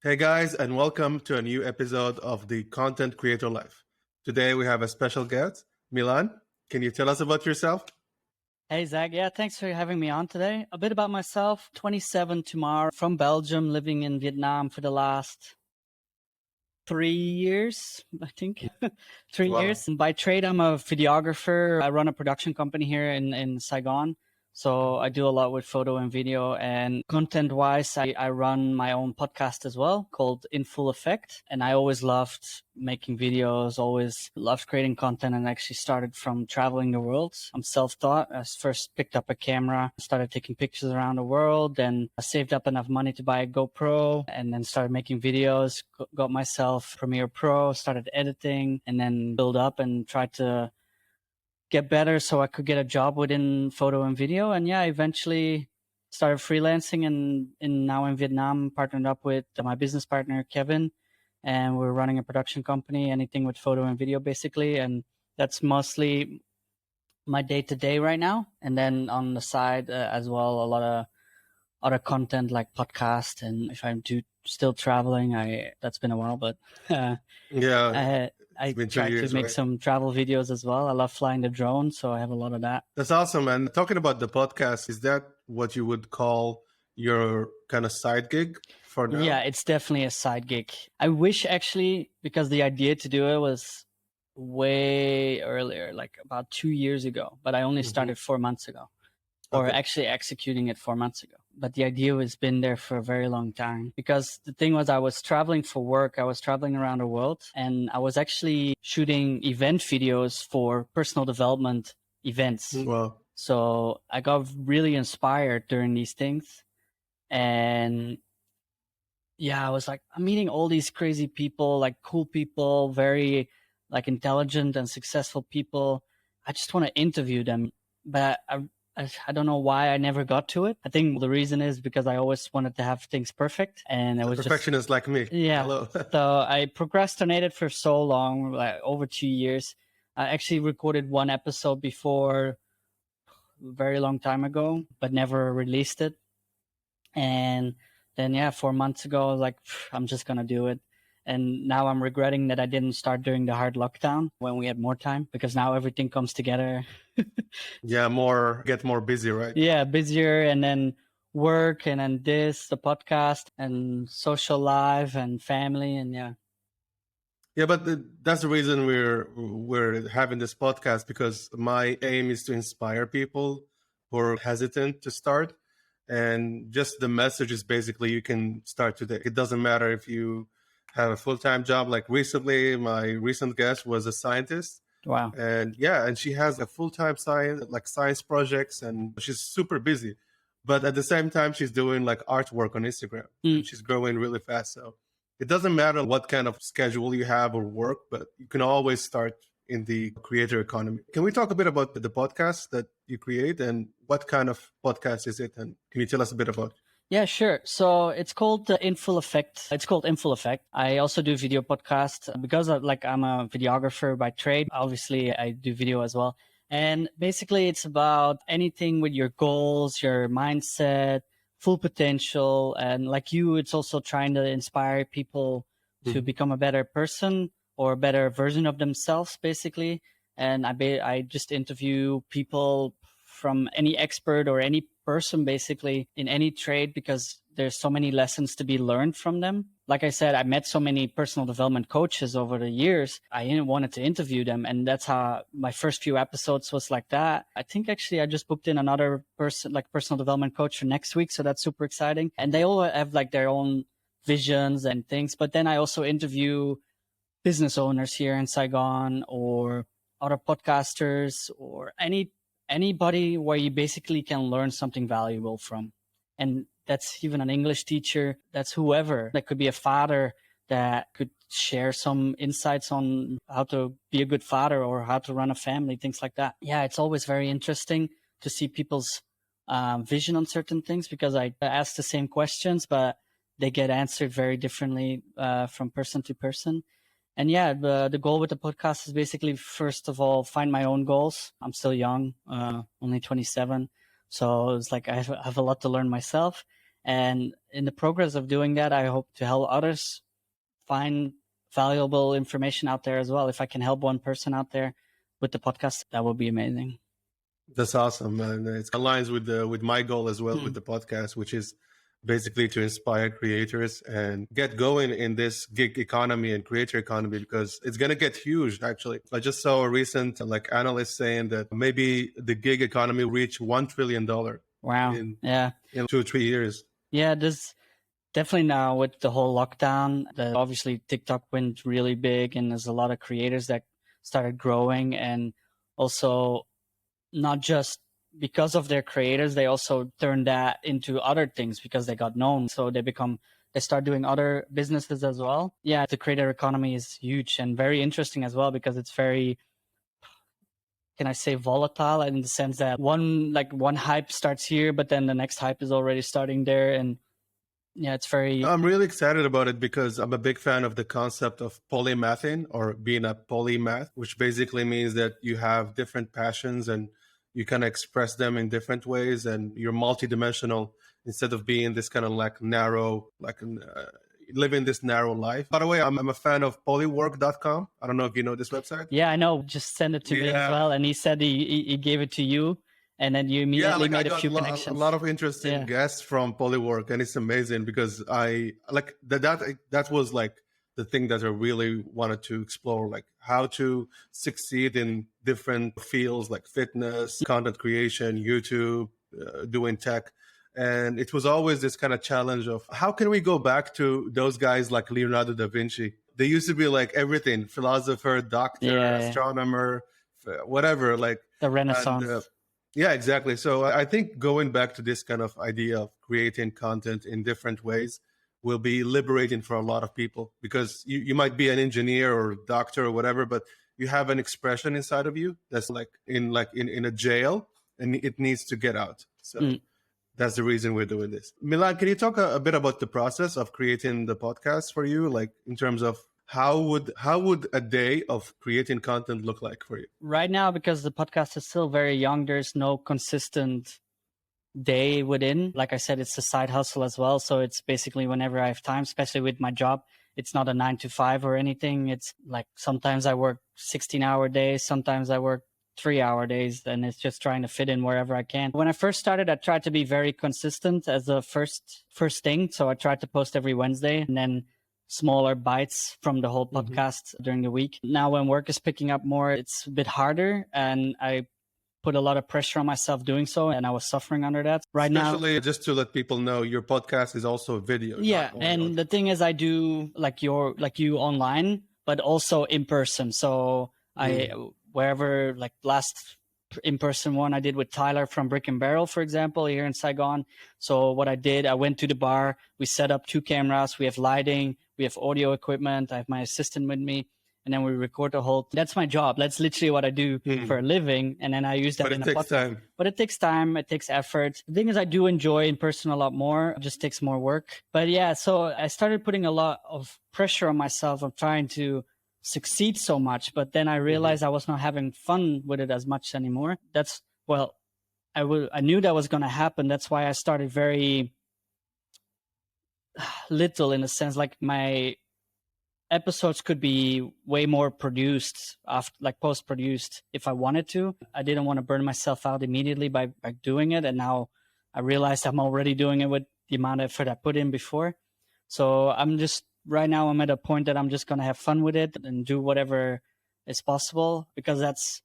Hey guys, and welcome to a new episode of the Content Creator Life. Today we have a special guest, Milan. Can you tell us about yourself? Hey, Zach. Yeah, thanks for having me on today. A bit about myself, 27 tomorrow, from Belgium, living in Vietnam for the last 3 years, I think. 3 years. And by trade, I'm a videographer. I run a production company here in Saigon. So I do a lot with photo and video, and content wise, I run my own podcast as well called In Full Effect. And I always loved making videos, always loved creating content, and actually started from traveling the world. I'm self-taught. I first picked up a camera, started taking pictures around the world, then I saved up enough money to buy a GoPro, and then started making videos, got myself Premiere Pro, started editing, and then build up and tried to get better so I could get a job within photo and video. And yeah, I eventually started freelancing and now in Vietnam, partnered up with my business partner, Kevin, and we're running a production company, anything with photo and video basically. And that's mostly my day to day right now. And then on the side as well, a lot of other content like podcast. And if I'm still traveling, that's been a while, but Yeah, I it's been try 2 years, to make right? some travel videos as well. I love flying the drone, so I have a lot of that. That's awesome. And talking about the podcast, is that what you would call your kind of side gig for now? Yeah, it's definitely a side gig. I wish actually, because the idea to do it was way earlier, like about 2 years ago, but I only started 4 months ago, or Okay. actually executing it 4 months ago. But the idea has been there for a very long time, because the thing was, I was traveling for work. I was traveling around the world, and I was actually shooting event videos for personal development events. Well, So I got really inspired during these things. And yeah, I was like, I'm meeting all these crazy people, like cool people, very like intelligent and successful people. I just want to interview them, but I don't know why I never got to it. I think the reason is because I always wanted to have things perfect, and it was just perfectionist like me. yeah. Hello. So I procrastinated for so long, like over 2 years. I actually recorded one episode before, a very long time ago, but never released it. And then, yeah, 4 months ago, I was like, I'm just going to do it. And now I'm regretting that I didn't start during the hard lockdown when we had more time, because now everything comes together. Yeah, get more busy, right? Yeah, busier, and then work, and then the podcast, and social life, and family. And yeah. Yeah, but that's the reason we're having this podcast, because my aim is to inspire people who are hesitant to start. And just the message is basically you can start today. It doesn't matter if you have a full-time job. Like recently, my recent guest was a scientist. Wow. And yeah, and she has a full-time science projects, and she's super busy. But at the same time, she's doing like artwork on Instagram. And she's growing really fast. So it doesn't matter what kind of schedule you have or work, but you can always start in the creator economy. Can we talk a bit about the podcast that you create, and what kind of podcast is it? And can you tell us a bit about it? Yeah, sure. So it's called In Full Effect. It's called In Full Effect. I also do video podcast because I'm a videographer by trade. Obviously, I do video as well. And basically, it's about anything with your goals, your mindset, full potential. And like you, it's also trying to inspire people to become a better person or a better version of themselves, basically. And I just interview people, from any expert or any person basically in any trade, because there's so many lessons to be learned from them. Like I said, I met so many personal development coaches over the years. I wanted to interview them, and that's how my first few episodes was like that. I think actually I just booked in another person, like personal development coach, for next week, so that's super exciting. And they all have like their own visions and things. But then I also interview business owners here in Saigon, or other podcasters, or anybody where you basically can learn something valuable from. And that's even an English teacher. That's whoever. That could be a father that could share some insights on how to be a good father or how to run a family, things like that. Yeah, it's always very interesting to see people's vision on certain things, because I ask the same questions, but they get answered very differently from person to person. And yeah, the goal with the podcast is basically, first of all, find my own goals. I'm still young, only 27. So it's like I have a lot to learn myself. And in the progress of doing that, I hope to help others find valuable information out there as well. If I can help one person out there with the podcast, that would be amazing. That's awesome, and it aligns with my goal as well with the podcast, which is basically to inspire creators and get going in this gig economy and creator economy, because it's going to get huge. Actually, I just saw a recent analyst saying that maybe the gig economy will reach $1 trillion. Wow. in 2 or 3 years. Yeah, this definitely now with the whole lockdown, obviously TikTok went really big, and there's a lot of creators that started growing, and also not just because of their creators, they also turned that into other things because they got known. So they start doing other businesses as well. Yeah, the creator economy is huge and very interesting as well, because it's very, can I say, volatile, in the sense that one hype starts here, but then the next hype is already starting there. And yeah, it's very... I'm really excited about it because I'm a big fan of the concept of polymathing, or being a polymath, which basically means that you have different passions and you kind of express them in different ways, and you're multidimensional instead of being this kind of narrow, living this narrow life. By the way, I'm a fan of polywork.com. I don't know if you know this website. Yeah, I know. Just send it to me as well. And he said he gave it to you, and then you immediately made a few connections. A lot of interesting guests from Polywork, and it's amazing because I like that was like the thing that I really wanted to explore, like how to succeed in different fields like fitness, content creation, YouTube, doing tech. And it was always this kind of challenge of how can we go back to those guys like Leonardo da Vinci? They used to be like everything, philosopher, doctor, astronomer, whatever, like the Renaissance. Yeah, exactly. So I think going back to this kind of idea of creating content in different ways will be liberating for a lot of people, because you might be an engineer or doctor or whatever, but you have an expression inside of you that's like in a jail, and it needs to get out. So that's the reason we're doing this. Milan, can you talk a bit about the process of creating the podcast for you, like in terms of how would a day of creating content look like for you? Right now, because the podcast is still very young, there's no consistent day within. Like I said, it's a side hustle as well. So it's basically whenever I have time, especially with my job. It's not a 9 to 5 or anything. It's like sometimes I work 16-hour days, sometimes I work 3-hour days, and it's just trying to fit in wherever I can. When I first started, I tried to be very consistent as the first thing. So I tried to post every Wednesday, and then smaller bites from the whole podcast during the week. Now when work is picking up more, it's a bit harder, and I put a lot of pressure on myself doing so, and I was suffering under that. Especially, just to let people know, your podcast is also video. Yeah, and the thing is, I do like you online, but also in person. So wherever, like last in-person one I did with Tyler from Brick and Barrel, for example, here in Saigon. So what I did, I went to the bar, we set up 2 cameras, we have lighting, we have audio equipment, I have my assistant with me, and then we record the whole. That's my job. That's literally what I do for a living, and then I use that in a podcast. But it takes time. But it takes time. It takes effort. The thing is, I do enjoy in person a lot more. It just takes more work. But yeah, so I started putting a lot of pressure on myself of trying to succeed so much, but then I realized I was not having fun with it as much anymore. I knew that was going to happen. That's why I started very little, in a sense. Like my episodes could be way more produced, post-produced, if I wanted to. I didn't want to burn myself out immediately by doing it, and now I realized I'm already doing it with the amount of effort I put in before. So right now I'm at a point that I'm just going to have fun with it and do whatever is possible, because that's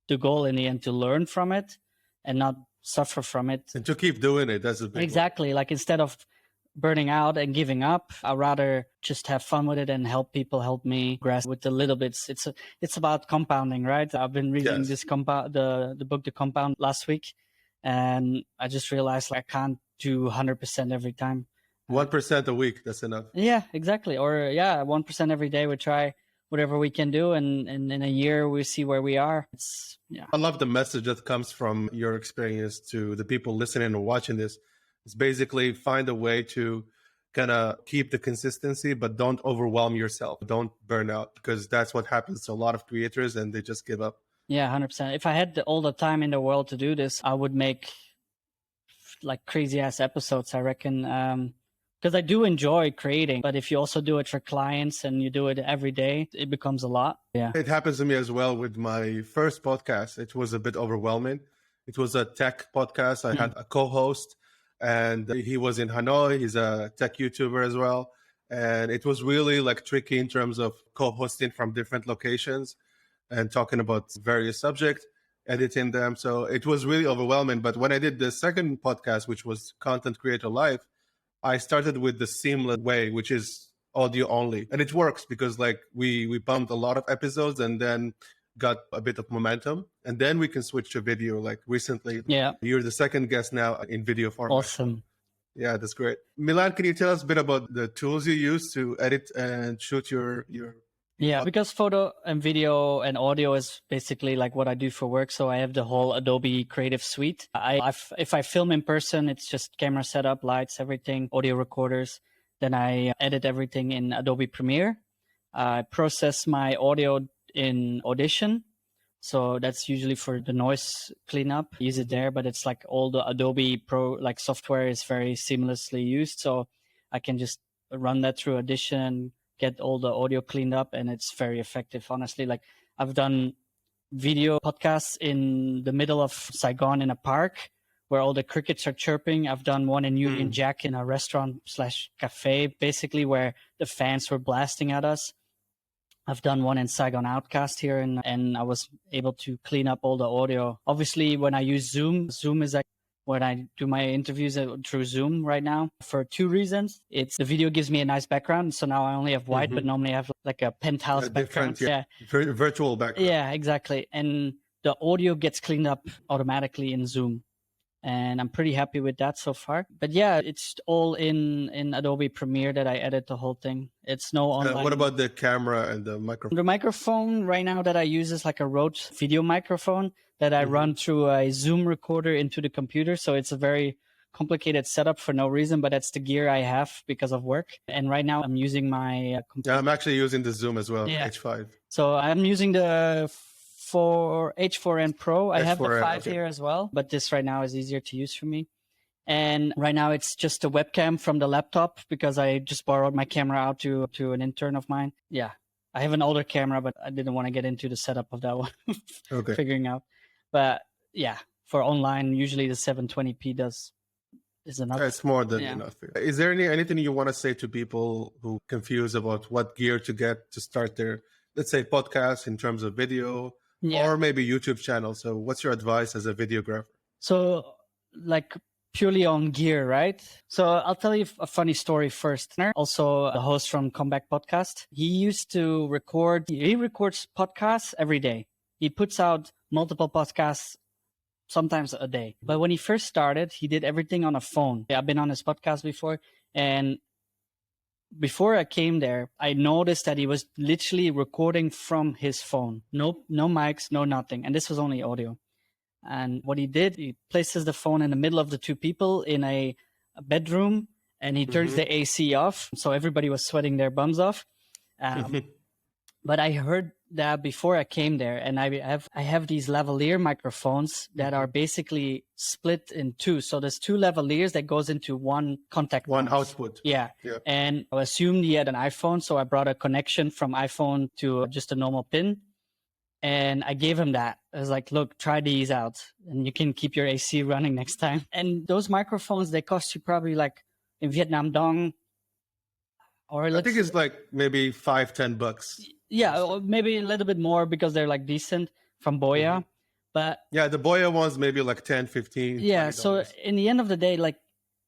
the goal in the end, to learn from it and not suffer from it. And to keep doing it, that's a big Exactly. one. Like instead of burning out and giving up, I'd rather just have fun with it and help people help me grasp with the little bits. It's about compounding, right? I've been reading this the book, The Compound, last week, and I just realized I can't do 100% every time. 1% a week, that's enough. Yeah, exactly. Or 1% every day. We try whatever we can do, and in a year we see where we are. I love the message that comes from your experience to the people listening or watching this. It's basically find a way to kind of keep the consistency, but don't overwhelm yourself. Don't burn out, because that's what happens to a lot of creators, and they just give up. Yeah, 100%. If I had all the time in the world to do this, I would make like crazy ass episodes, I reckon. Because I do enjoy creating, but if you also do it for clients and you do it every day, it becomes a lot. Yeah. It happens to me as well with my first podcast. It was a bit overwhelming. It was a tech podcast. I had a co-host and he was in Hanoi. He's a tech YouTuber as well. And it was really like tricky in terms of co-hosting from different locations and talking about various subjects, editing them. So it was really overwhelming. But when I did the second podcast, which was Content Creator Live, I started with the seamless way, which is audio only. And it works because like we bumped a lot of episodes and then got a bit of momentum. And then we can switch to video like recently. Yeah. You're the second guest now in video format. Awesome. Yeah, that's great. Milan, can you tell us a bit about the tools you use to edit and shoot your Yeah, because photo and video and audio is basically like what I do for work. So I have the whole Adobe Creative Suite. If I film in person, it's just camera setup, lights, everything, audio recorders. Then I edit everything in Adobe Premiere. I process my audio in Audition. So that's usually for the noise cleanup. Use it there, but it's like all the Adobe Pro like software is very seamlessly used. So I can just run that through Audition, get all the audio cleaned up, and it's very effective. Honestly, like I've done video podcasts in the middle of Saigon in a park where all the crickets are chirping. I've done one in Union Jack in a restaurant/cafe, basically where the fans were blasting at us. I've done one in Saigon Outcast here, and I was able to clean up all the audio. Obviously, when I use Zoom is like when I do my interviews through Zoom right now for two reasons. It's the video gives me a nice background. So now I only have white, but normally I have like a penthouse background. Yeah. Virtual background. Yeah, exactly. And the audio gets cleaned up automatically in Zoom. And I'm pretty happy with that so far. But yeah, it's all in Adobe Premiere that I edit the whole thing. It's no online. What about the camera and the microphone? The microphone right now that I use is like a Rode video microphone that I run through a Zoom recorder into the computer. So it's a very complicated setup for no reason, but that's the gear I have because of work. And right now I'm using my computer. Yeah, I'm actually using the Zoom as well, Yeah. H5. So I'm using the H4n Pro. I have the 5 here as well, but this right now is easier to use for me. And right now it's just a webcam from the laptop because I just borrowed my camera out to an intern of mine. Yeah, I have an older camera, but I didn't want to get into the setup of that one. Figuring out. But yeah, for online, usually the 720p is enough. It's more than enough. Is there anything you want to say to people who confused about what gear to get to start their, let's say, podcast in terms of video? Or maybe YouTube channel. So what's your advice as a videographer? So like purely on gear, right? So I'll tell you a funny story first. Also the host from Comeback Podcast. He used to he records podcasts every day. He puts out multiple podcasts sometimes a day. But when he first started, he did everything on a phone. I've been on his podcast before, and before I came there, I noticed that he was literally recording from his phone. No mics, no nothing. And this was only audio. And what he did, he places the phone in the middle of the two people in a bedroom, and he turns the AC off. So everybody was sweating their bums off. But I heard that before I came there, and I have these lavalier microphones that are basically split in two. So there's two lavaliers that goes into one contact. One output. Yeah. And I assumed he had an iPhone, so I brought a connection from iPhone to just a normal pin. And I gave him that. I was like, look, try these out, and you can keep your AC running next time. And those microphones, they cost you probably like in Vietnam Dong. Or I think it's like maybe $5-10. Yeah, or maybe a little bit more because they're like decent from Boya. But yeah, the Boya ones maybe like 10, 15. Yeah, $20. so in the end of the day, like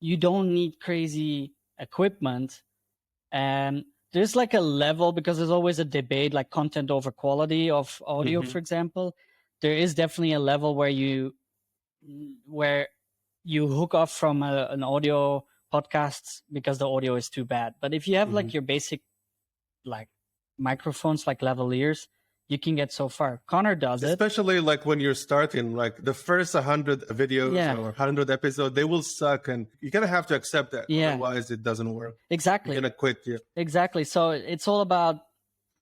you don't need crazy equipment. And there's like a level, because there's always a debate, like content over quality of audio, for example. There is definitely a level where you hook off from an audio podcast because the audio is too bad. But if you have like your basic like microphones like lavaliers, you can get so far. Connor does it. Especially like when you're starting, like the first 100 videos or 100 episodes, they will suck, and you're going to have to accept that. Otherwise it doesn't work. Exactly. You're going to quit. Exactly. So it's all about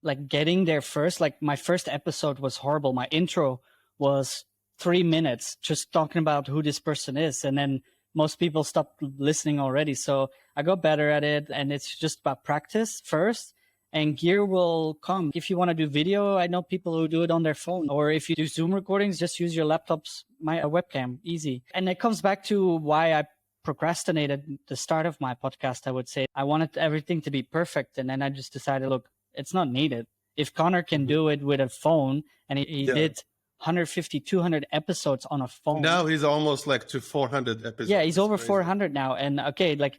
like getting there first. Like my first episode was horrible. My intro was 3 minutes just talking about who this person is. And then most people stop listening already. So I got better at it, and it's just about practice first, and gear will come. If you want to do video, I know people who do it on their phone, or if you do Zoom recordings, just use your laptop's webcam, easy. And it comes back to why I procrastinated the start of my podcast. I would say I wanted everything to be perfect, and then I just decided, look, it's not needed. If Connor can do it with a phone, and he did 150, 200 episodes on a phone. Now he's almost like to 400 episodes. Yeah, he's That's over crazy. 400 now. And okay, like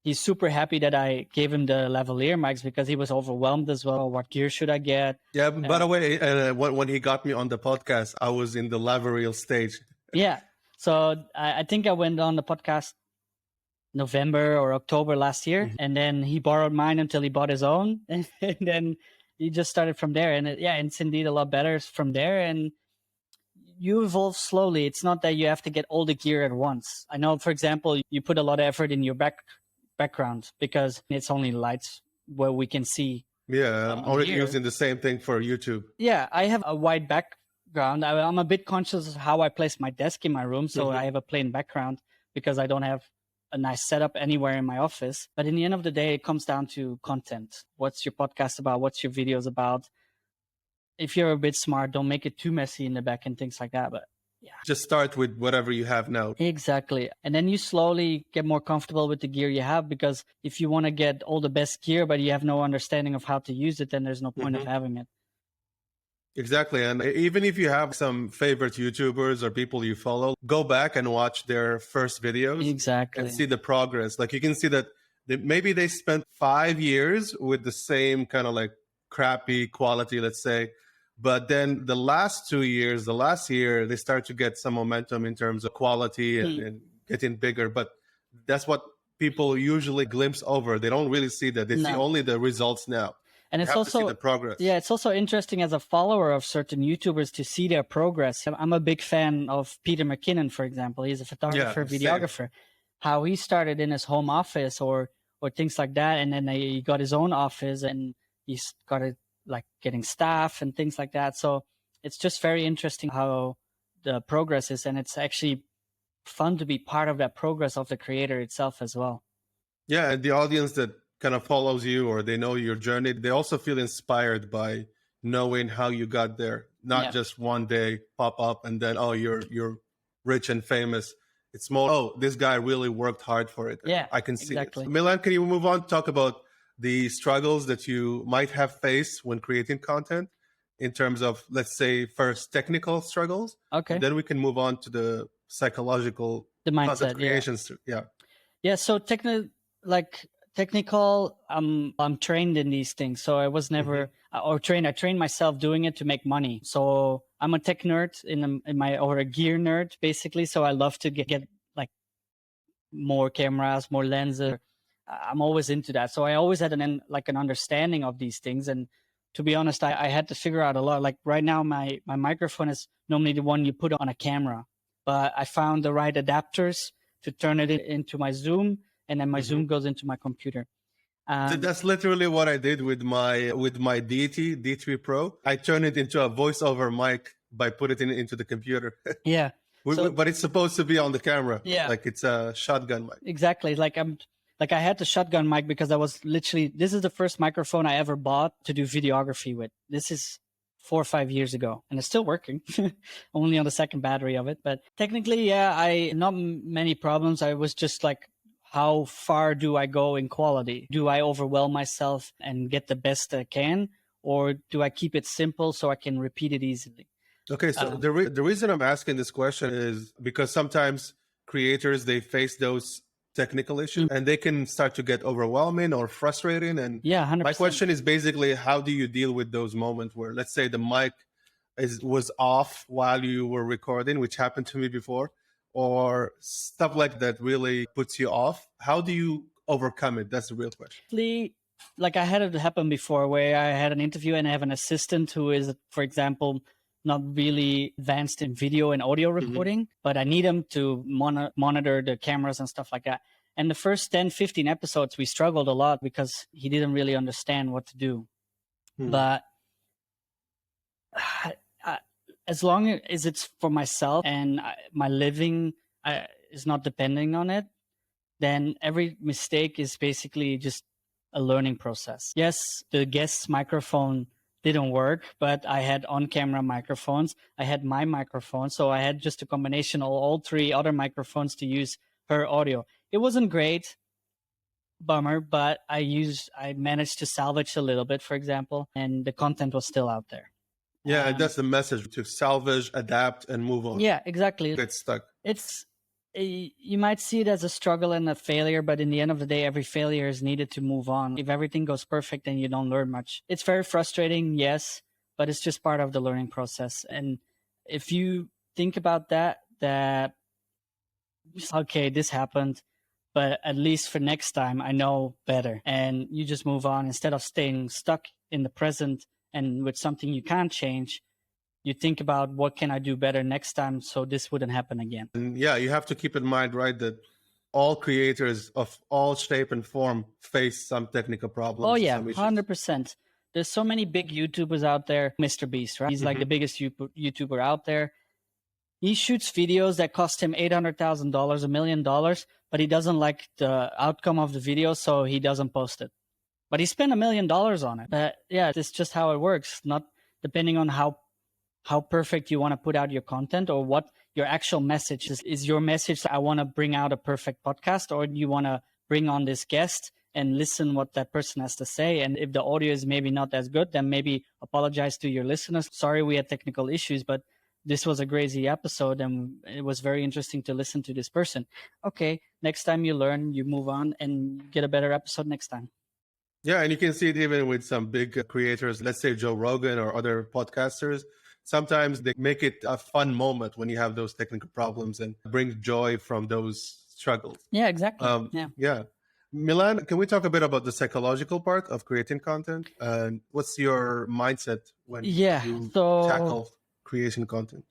he's super happy that I gave him the lavalier mics because he was overwhelmed as well. What gear should I get? Yeah, by the way, when he got me on the podcast, I was in the lavalier stage. Yeah. So I think I went on the podcast November or October last year. And then he borrowed mine until he bought his own. And then he just started from there. And it's indeed a lot better from there. And you evolve slowly. It's not that you have to get all the gear at once. I know, for example, you put a lot of effort in your background because it's only lights where we can see. Yeah, I'm already using the same thing for YouTube. Yeah, I have a white background. I'm a bit conscious of how I place my desk in my room. So I have a plain background because I don't have a nice setup anywhere in my office. But in the end of the day, it comes down to content. What's your podcast about? What's your videos about? If you're a bit smart, don't make it too messy in the back and things like that. But yeah, just start with whatever you have now. Exactly. And then you slowly get more comfortable with the gear you have, because if you want to get all the best gear, but you have no understanding of how to use it, then there's no point of having it. Exactly. And even if you have some favorite YouTubers or people you follow, go back and watch their first videos. Exactly. And see the progress. Like you can see that maybe they spent 5 years with the same kind of like crappy quality, let's say. But then the last 2 years, the last year, they start to get some momentum in terms of quality and getting bigger. But that's what people usually glimpse over. They don't really see that. They see only the results now. And it's also to see the progress. Yeah, it's also interesting as a follower of certain YouTubers to see their progress. I'm a big fan of Peter McKinnon, for example. He's a photographer, videographer. How he started in his home office or things like that, and then he got his own office and he started like getting staff and things like that. So it's just very interesting how the progress is, and it's actually fun to be part of that progress of the creator itself as well. Yeah, and the audience that kind of follows you or they know your journey, they also feel inspired by knowing how you got there. Not just one day pop up and then, oh, you're rich and famous. It's more, oh, this guy really worked hard for it. Yeah, I can see exactly. it. So, Milan, can you move on to talk about the struggles that you might have faced when creating content in terms of, let's say, first technical struggles? Okay. Then we can move on to the psychological, the mindset, content creation. Yeah. So technical, I'm trained in these things. So I was never I trained myself doing it to make money. So I'm a tech nerd or a gear nerd basically. So I love to get like more cameras, more lenses. I'm always into that. So I always had an understanding of these things. And to be honest, I had to figure out a lot. Like right now, my microphone is normally the one you put on a camera, but I found the right adapters to turn it into my Zoom, and then my Zoom goes into my computer. So that's literally what I did with my D3 Pro. I turned it into a voiceover mic by putting it into the computer. Yeah. But it's supposed to be on the camera. Yeah. Like it's a shotgun mic. Exactly. I had the shotgun mic because this is the first microphone I ever bought to do videography with. This is 4 or 5 years ago, and it's still working, only on the second battery of it. But technically, not many problems. I was just like, how far do I go in quality? Do I overwhelm myself and get the best I can? Or do I keep it simple so I can repeat it easily? Okay, so the reason I'm asking this question is because sometimes creators, they face those technical issues and they can start to get overwhelming or frustrating. And 100%. My question is basically, how do you deal with those moments where, let's say, the mic was off while you were recording, which happened to me before, or stuff like that really puts you off? How do you overcome it? That's the real question. Like I had it happen before where I had an interview and I have an assistant who is, for example, not really advanced in video and audio recording, but I need him to monitor the cameras and stuff like that. And the first 10, 15 episodes, we struggled a lot because he didn't really understand what to do. But as long as it's for myself and my living, is not depending on it, then every mistake is basically just a learning process. Yes, the guest's microphone didn't work, but I had on-camera microphones. I had my microphone, so I had just a combination of all three other microphones to use her audio. It wasn't great, bummer, but I managed to salvage a little bit, for example, and the content was still out there. Yeah, and that's the message, to salvage, adapt, and move on. Yeah, exactly. Get stuck. You might see it as a struggle and a failure, but in the end of the day, every failure is needed to move on. If everything goes perfect, then you don't learn much. It's very frustrating, yes, but it's just part of the learning process. And if you think about that okay, this happened, but at least for next time, I know better. And you just move on instead of staying stuck in the present and with something you can't change. You think about, what can I do better next time so this wouldn't happen again? And yeah, you have to keep in mind, right, that all creators of all shape and form face some technical problems. Oh yeah, 100%. There's so many big YouTubers out there. Mr. Beast, right? He's like the biggest YouTuber out there. He shoots videos that cost him $800,000, $1 million, but he doesn't like the outcome of the video, so he doesn't post it. But he spent $1 million on it. But yeah, it's just how it works. Not depending on how perfect you want to put out your content, or what your actual message is. Is your message, I want to bring out a perfect podcast, or you want to bring on this guest and listen what that person has to say? And if the audio is maybe not as good, then maybe apologize to your listeners. Sorry, we had technical issues, but this was a crazy episode and it was very interesting to listen to this person. Okay, next time you learn, you move on and get a better episode next time. Yeah, and you can see it even with some big creators, let's say Joe Rogan or other podcasters. Sometimes they make it a fun moment when you have those technical problems and bring joy from those struggles. Yeah, exactly. Yeah. Milan, can we talk a bit about the psychological part of creating content? And what's your mindset when you tackle creation content?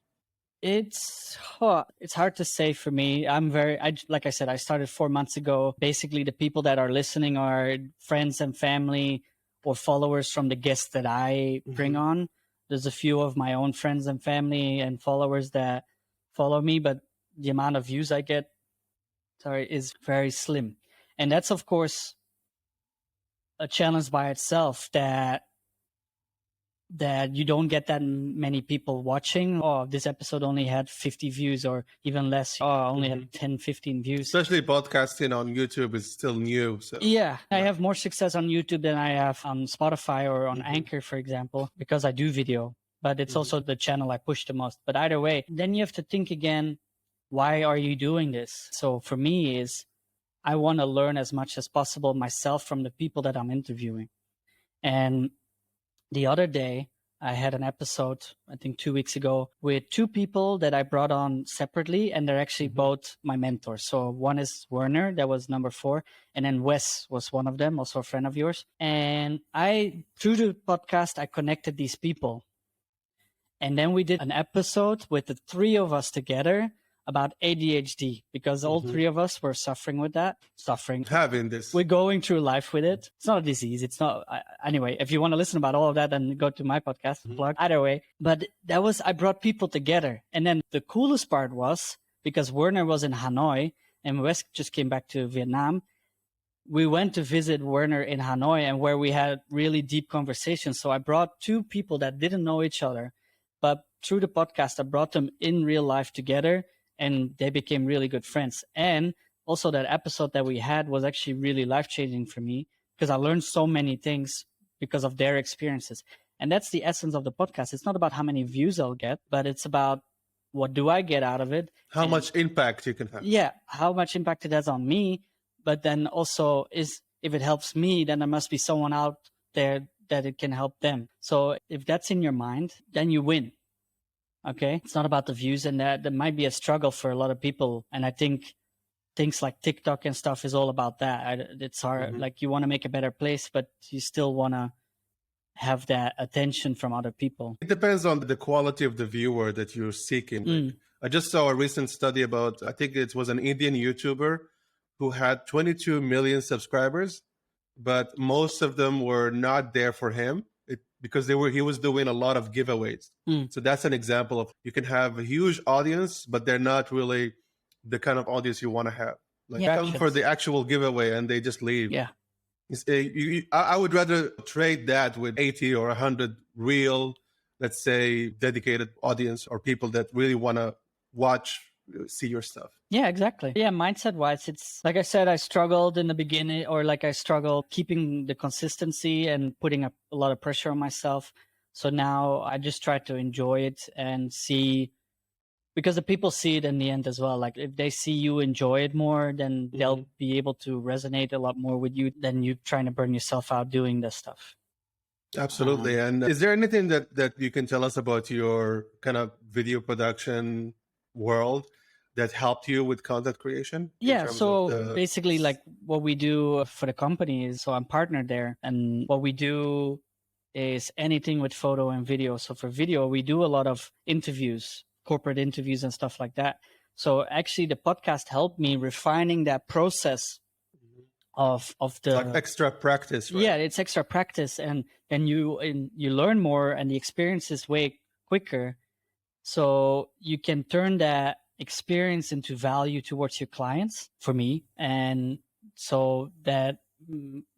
It's hard to say for me. Like I said, I started 4 months ago. Basically, the people that are listening are friends and family or followers from the guests that I bring on. There's a few of my own friends and family and followers that follow me, but the amount of views I get, is very slim. And that's, of course, a challenge by itself, that you don't get that many people watching. Oh, this episode only had 50 views or even less. Oh, only had 10, 15 views. Especially podcasting on YouTube is still new. So yeah, I have more success on YouTube than I have on Spotify or on Anchor, for example, because I do video. But it's also the channel I push the most. But either way, then you have to think again, why are you doing this? So for me is, I want to learn as much as possible myself from the people that I'm interviewing. And the other day, I had an episode, I think 2 weeks ago, with two people that I brought on separately, and they're actually both my mentors. So one is Werner, that was number 4, and then Wes was one of them, also a friend of yours. And through the podcast, I connected these people. And then we did an episode with the 3 of us together about ADHD, because all 3 of us were suffering with that. Having this. We're going through life with it. It's not a disease. It's not. Anyway, if you want to listen about all of that, then go to my podcast, plug. Either way. But I brought people together. And then the coolest part was, because Werner was in Hanoi and Wes just came back to Vietnam, we went to visit Werner in Hanoi, and where we had really deep conversations. So I brought 2 people that didn't know each other, but through the podcast, I brought them in real life together, and they became really good friends. And also that episode that we had was actually really life-changing for me, because I learned so many things because of their experiences. And that's the essence of the podcast. It's not about how many views I'll get, but it's about, what do I get out of it? How much impact you can have. Yeah, how much impact it has on me. But then also, if it helps me, then there must be someone out there that it can help them. So if that's in your mind, then you win. Okay, it's not about the views, and that might be a struggle for a lot of people. And I think things like TikTok and stuff is all about that. It's hard. Like, you want to make a better place, but you still want to have that attention from other people. It depends on the quality of the viewer that you're seeking. Like, I just saw a recent study about, I think it was an Indian YouTuber who had 22 million subscribers, but most of them were not there for him. Because he was doing a lot of giveaways. So that's an example of, you can have a huge audience, but they're not really the kind of audience you want to have. Like Yeah, come for actions. the actual giveaway and they just leave. Yeah. I would rather trade that with 80 or 100 real, let's say, dedicated audience or people that really want to watch, see your stuff. Yeah, exactly. Yeah, mindset wise, it's like I said, I struggled in the beginning, or like I struggled keeping the consistency and putting a lot of pressure on myself. So now I just try to enjoy it and see, because the people see it in the end as well. Like if they see you enjoy it more, then they'll be able to resonate a lot more with you than you trying to burn yourself out doing this stuff. Absolutely. And is there anything that you can tell us about your kind of video production world that helped you with content creation? Yeah, so basically like what we do for the company is, so I'm partnered there, and what we do is anything with photo and video. So for video, we do a lot of interviews, corporate interviews and stuff like that. So actually the podcast helped me refining that process of the like extra practice, right? Yeah, it's extra practice, and then you learn more and the experience is way quicker. So you can turn that experience into value towards your clients, for me. And so that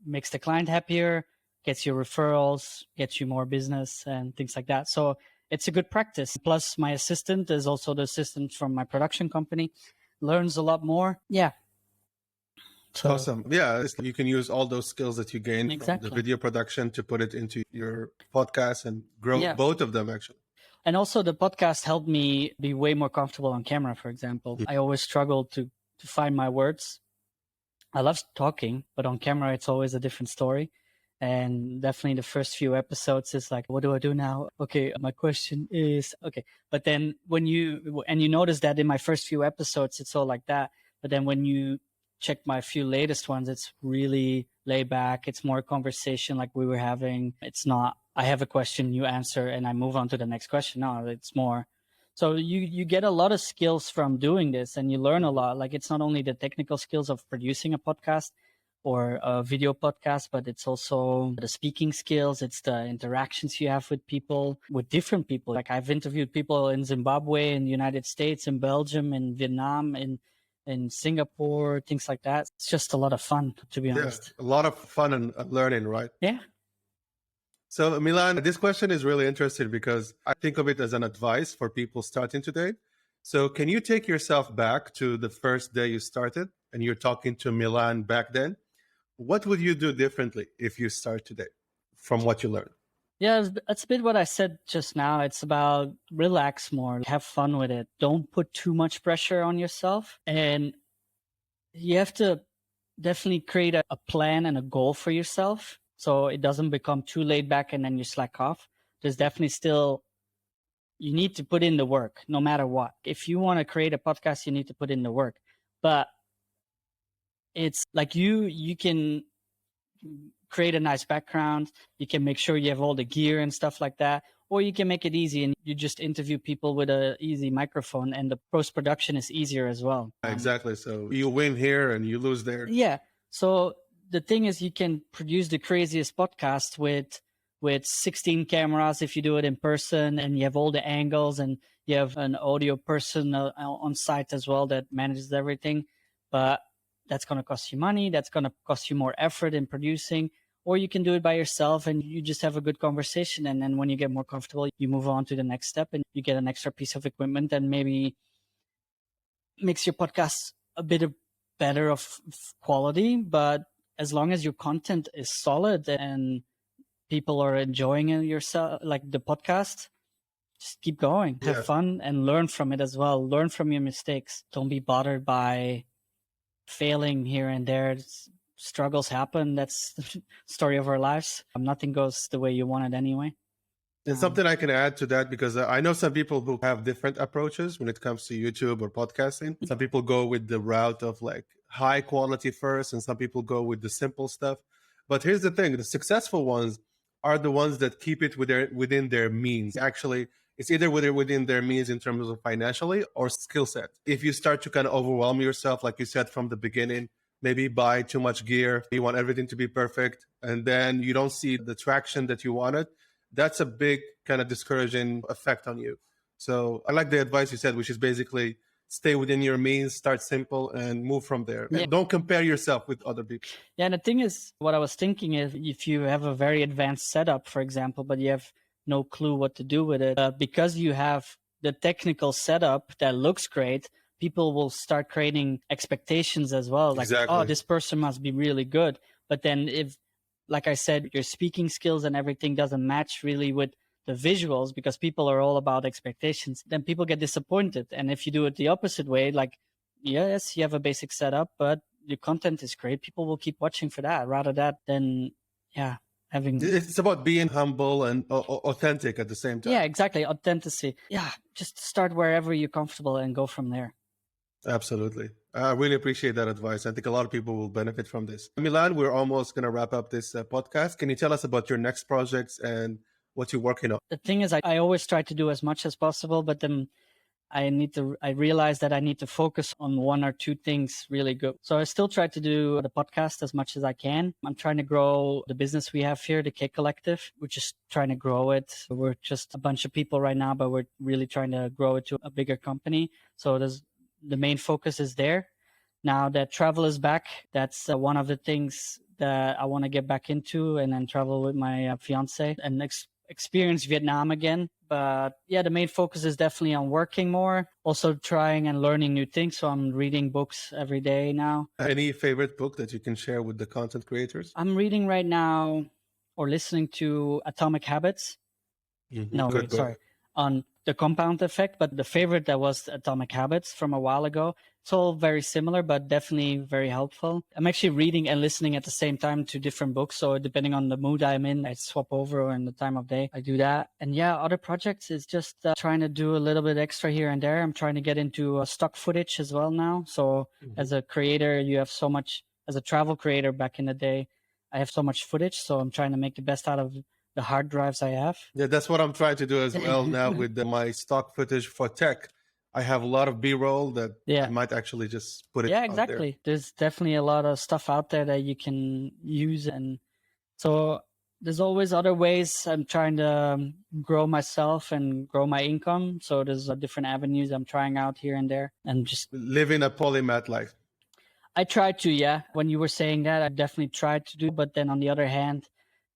makes the client happier, gets you referrals, gets you more business and things like that. So it's a good practice. Plus my assistant is also the assistant from my production company, learns a lot more. Yeah. So, awesome. Yeah, you can use all those skills that you gain from the Exactly. video production to put it into your podcast and grow Yeah. both of them, actually. And also the podcast helped me be way more comfortable on camera, for example. I always struggled to find my words. I love talking, but on camera, it's always a different story. And definitely the first few episodes is like, what do I do now? Okay, my question is, okay. But then when you notice that in my first few episodes, it's all like that. But then when you check my few latest ones, it's really laid back. It's more conversation like we were having. It's not, I have a question, you answer, and I move on to the next question. No, it's more. So you get a lot of skills from doing this, and you learn a lot. Like it's not only the technical skills of producing a podcast or a video podcast, but it's also the speaking skills. It's the interactions you have with people, with different people. Like I've interviewed people in Zimbabwe, in the United States, in Belgium, in Vietnam, in Singapore, things like that. It's just a lot of fun, to be honest. A lot of fun and learning, right? Yeah. So Milan, this question is really interesting because I think of it as an advice for people starting today. So can you take yourself back to the first day you started and you're talking to Milan back then? What would you do differently if you start today from what you learned? Yeah, that's a bit what I said just now. It's about relax more, have fun with it. Don't put too much pressure on yourself. And you have to definitely create a plan and a goal for yourself, so it doesn't become too laid back and then you slack off. There's definitely still, you need to put in the work no matter what. If you want to create a podcast, you need to put in the work. But it's like you can create a nice background, you can make sure you have all the gear and stuff like that, or you can make it easy and you just interview people with a easy microphone, and the post production is easier as well. Exactly. So you win here and you lose there. Yeah. So the thing is, you can produce the craziest podcast with 16 cameras if you do it in person, and you have all the angles, and you have an audio person on site as well that manages everything. But that's going to cost you money. That's going to cost you more effort in producing. Or you can do it by yourself and you just have a good conversation. And then when you get more comfortable, you move on to the next step and you get an extra piece of equipment and maybe makes your podcast a bit better of quality. But as long as your content is solid and people are enjoying it yourself, like the podcast, just keep going, have fun and learn from it as well. Learn from your mistakes. Don't be bothered by failing here and there. Struggles happen. That's the story of our lives. Nothing goes the way you want it anyway. And something I can add to that, because I know some people who have different approaches when it comes to YouTube or podcasting. Some people go with the route of like high quality first, and some people go with the simple stuff. But here's the thing, the successful ones are the ones that keep it within their means. Actually, it's either within their means in terms of financially or skill set. If you start to kind of overwhelm yourself, like you said from the beginning, maybe buy too much gear, you want everything to be perfect, and then you don't see the traction that you wanted, that's a big kind of discouraging effect on you. So I like the advice you said, which is basically stay within your means, start simple, and move from there. Yeah. And don't compare yourself with other people. Yeah, and the thing is, what I was thinking is, if you have a very advanced setup, for example, but you have no clue what to do with it, because you have the technical setup that looks great, people will start creating expectations as well. Like, Exactly. oh, this person must be really good. But then if, like I said, your speaking skills and everything doesn't match really with the visuals, because people are all about expectations, then people get disappointed. And if you do it the opposite way, like, yes, you have a basic setup, but your content is great, people will keep watching for that rather than having. It's about being humble and authentic at the same time. Yeah, exactly. Authenticity. Yeah, just start wherever you're comfortable and go from there. Absolutely. I really appreciate that advice. I think a lot of people will benefit from this. Milan, we're almost going to wrap up this podcast. Can you tell us about your next projects and what you're working on? The thing is, I always try to do as much as possible, but then I realize that I need to focus on one or two things really good. So I still try to do the podcast as much as I can. I'm trying to grow the business we have here, the K Collective. We're just trying to grow it. We're just a bunch of people right now, but we're really trying to grow it to a bigger company. So the main focus is there. Now that travel is back, that's one of the things that I want to get back into, and then travel with my fiance and experience Vietnam again. But yeah, the main focus is definitely on working more, also trying and learning new things. So I'm reading books every day now. Any favorite book that you can share with the content creators? I'm reading right now or listening to Atomic Habits. Sorry, on the compound effect. But the favorite that was Atomic Habits from a while ago. It's all very similar, but definitely very helpful. I'm actually reading and listening at the same time to different books. So depending on the mood I'm in, I swap over, and the time of day, I do that. And yeah, other projects is just trying to do a little bit extra here and there. I'm trying to get into stock footage as well now. So as a creator, you have so much, as a travel creator back in the day, I have so much footage. So I'm trying to make the best out of the hard drives I have. Yeah, that's what I'm trying to do as well now with my stock footage for tech. I have a lot of B-roll that I might actually just put it out exactly there. There's definitely a lot of stuff out there that you can use, and so there's always other ways. I'm trying to grow myself and grow my income, so there's different avenues I'm trying out here and there, and just living a polymath life. I try to, when you were saying that, I definitely tried to do, but then on the other hand,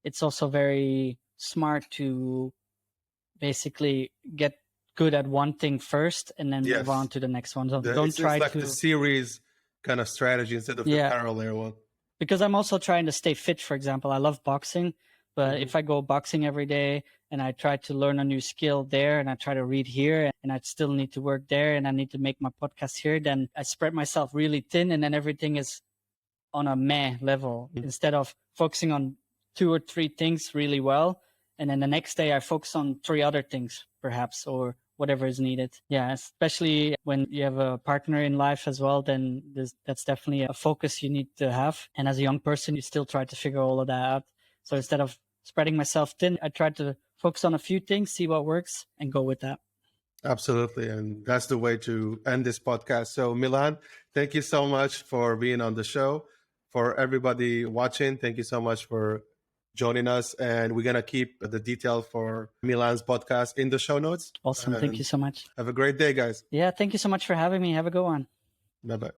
it's also very smart to basically get good at one thing first and then move on to the next one. So don't try it's like to the series kind of strategy instead of the parallel one. Because I'm also trying to stay fit. For example, I love boxing, but if I go boxing every day and I try to learn a new skill there, and I try to read here, and I still need to work there, and I need to make my podcast here, then I spread myself really thin, and then everything is on a meh level instead of focusing on 2 or 3 things really well. And then the next day I focus on 3 other things perhaps, or whatever is needed. Yeah, especially when you have a partner in life as well, then that's definitely a focus you need to have. And as a young person, you still try to figure all of that out. So instead of spreading myself thin, I try to focus on a few things, see what works, and go with that. Absolutely. And that's the way to end this podcast. So Milan, thank you so much for being on the show. For everybody watching, thank you so much for joining us, and we're going to keep the detail for Milan's podcast in the show notes. Awesome. Thank you so much. Have a great day, guys. Yeah, thank you so much for having me. Have a good one. Bye-bye.